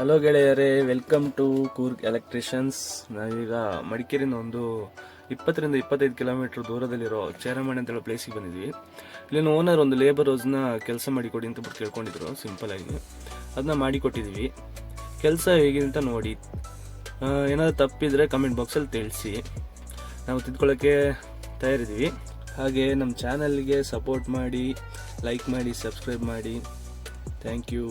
Hello ಗೆಳೆಯರೇ, welcome to Coorg electricians. ನಾವೀಗ ಮಡಿಕೇರಿಯಿಂದ ಒಂದು 20-25 ಕಿಲೋಮೀಟರ್ ದೂರದಲ್ಲಿರೋ ಚೇರಮಣೆ ಅಂತ ಹೇಳೋ ಪ್ಲೇಸಿಗೆ ಬಂದಿದ್ವಿ. ಇಲ್ಲಿನ ಓನರ್ ಒಂದು ಲೇಬರ್ ರೋಸ್ನ ಕೆಲಸ ಮಾಡಿಕೊಡಿ ಅಂತ ಬಿಟ್ಟು ಕೇಳ್ಕೊಂಡಿದ್ರು. ಸಿಂಪಲ್ ಆಗಿ ಅದನ್ನ ಮಾಡಿಕೊಟ್ಟಿದ್ವಿ. ಕೆಲಸ ಹೇಗಿದೆ ಅಂತ ನೋಡಿ, ಏನಾದರೂ ತಪ್ಪಿದ್ರೆ ಕಮೆಂಟ್ ಬಾಕ್ಸಲ್ಲಿ ತಿಳಿಸಿ. ನಾವು ತಿದ್ಕೊಳ್ಳೋಕ್ಕೆ ತಯಾರಿದ್ದೀವಿ. ಹಾಗೆ ನಮ್ಮ ಚಾನಲ್ಗೆ ಸಪೋರ್ಟ್ ಮಾಡಿ, ಲೈಕ್ ಮಾಡಿ, ಸಬ್ಸ್ಕ್ರೈಬ್ ಮಾಡಿ. Thank you.